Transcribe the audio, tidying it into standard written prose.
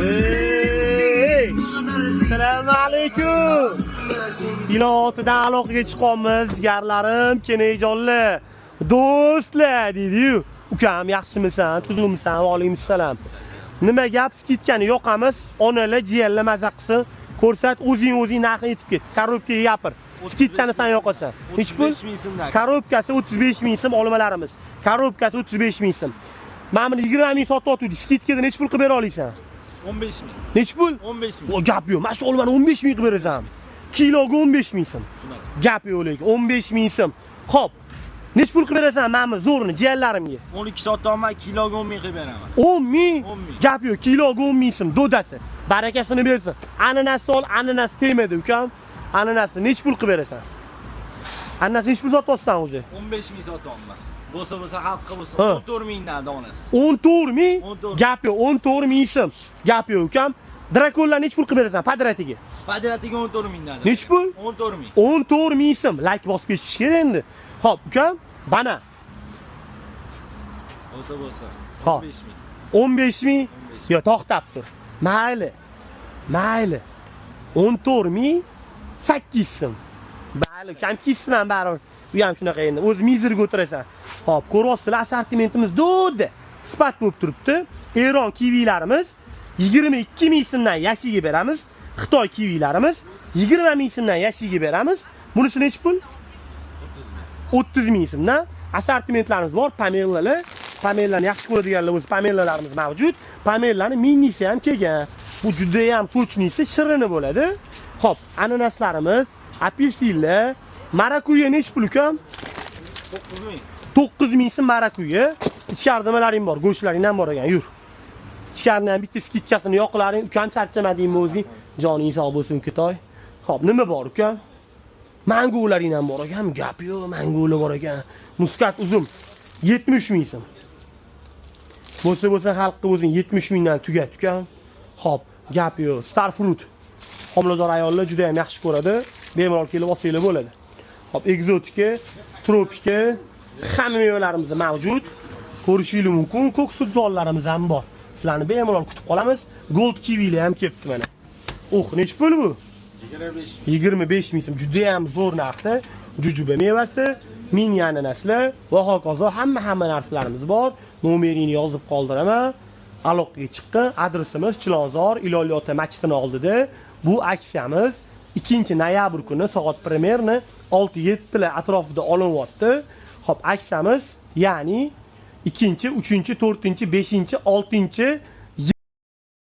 Ey! Assalomu alaykum. Ilotidan aloqaga chiqamiz, jigarlarim, kenajonlar, do'stlar deydi-yu. Ukam, yaxshimisan? Tuzumsan? Va alaykum assalom. Nima gap, skidkani yoqamiz, onalar, jiyanlar maza qilsin. Ko'rsat, o'zing narxini aytib ket. Korobkaga gapir. Skidkani sen yoqasan. Nech pul? 35 ming so'mdan. Korobkasi 35 ming so'm olmalarimiz. Korobkasi 35 ming so'm. Mana buni 20 ming sotib o'tdik. Skidkada nech pul qilib bera olasan? 15 ming. Nech pul? 15 ming. O gap yo'q. Mana shu olmani 15 ming qilib berasan. Kiloga 15 ming so'm. Gap yo'q lekin 15 ming so'm. Xo'p. Nech pul qilib berasan mana zo'rini jiyanlarimga? 12 sotolmay kiloga 10 ming qilib beraman. 10 ming? 10 ming. Gap yo'q. Kiloga 10 ming so'm do'dasi. Barakasini bersin. Ananas sol, ananas tegmadi ukam. Ananasni nech pul qilib berasan? Ananas nech pul sotyapsan o'zi? 15 ming sotyapman. Bo'lsa xalqqa bo'lsa 14 mingdan donasi. 14 ming? 14. Gap yo'q, 14 ming so'm. Gap yo'q ukam. Drakonlar nech pul qilib berasan padratiga? Padratiga 14 mingdan. Nech pul? 14 ming. 14 ming so'm. Like bosib ketish kerak endi. Xo'p, ukam, bana. Bo'lsa. Xo'p. 15 ming. 15 ming? Yo, to'xtab tur. Mayli. 14 ming 8 so'm. Mayli, kam kesman baribir. Bu ham shunaqa endi. O'z mizirga o'tirasan. Xo'p, ko'ryapsizlar, assortimentimiz do'ddi. Sifat bo'lib turibdi. Eron kivilarimiz 22 ming so'mdan yashiga beramiz. Xitoy kivilarimiz 20 ming so'mdan yashiga beramiz. Bunisi nech pul? 30 ming so'mdan. Assortimentlarimiz bor, pamellalar. Pamellarni yaxshi ko'radiganlar bo'lsa, pamellalarimiz mavjud. Pamellarning minisi ham kelgan. Bu juda ham so'chnisi, shirini bo'ladi. Xo'p, ananaslarimiz, apelsinlar, marakuya nech pul ukam? 9 ming. 9 ming so'm marakuya. Ichkarida nimalaring bor? Go'shtlaring ham bor ekan, yur. Ichkarida ham bitta skidkasini yoqlaring, ukam charchamadingmi o'zing? Joning sog' bo'lsin Kitoy. Xo'p, nima bor ukam? Mangolaring ham bor ekan, gap yo'q, mangolar bor ekan. Muskat uzum 70 ming so'm. Bo'lsa xalqqa o'zing 70 mingdan tugat ukam. Xo'p, gap yo'q. Star fruit. Homilador ayollar juda ham yaxshi ko'radi. Bemalol kelib olsanglar bo'ladi. Xo'p, ekzotika, tropika, hamma mevalarimiz mavjud. Ko'rishingiz mumkin. Ko'k suddonlarimiz ham bor. Sizlarni bemalol kutib qolamiz. Gold kivilar ham kelibdi mana. Nech pul bu? 25 ming so'm. Juda ham zo'r narxda. Jujuba mevasi, mini ananaslar va hokazo hamma narsalarimiz bor. Nomerini yozib qoldiraman. Aloqaga chiqqin. Adresimiz Chilonzor, Ilo'li ota masjidining oldida. Bu aksiyamiz 2-noyabr kuni soat primerni 6-7 lar atrofida olinyapti. Xo'p, aksiyamiz ya'ni 2, 3, 4, 5, 6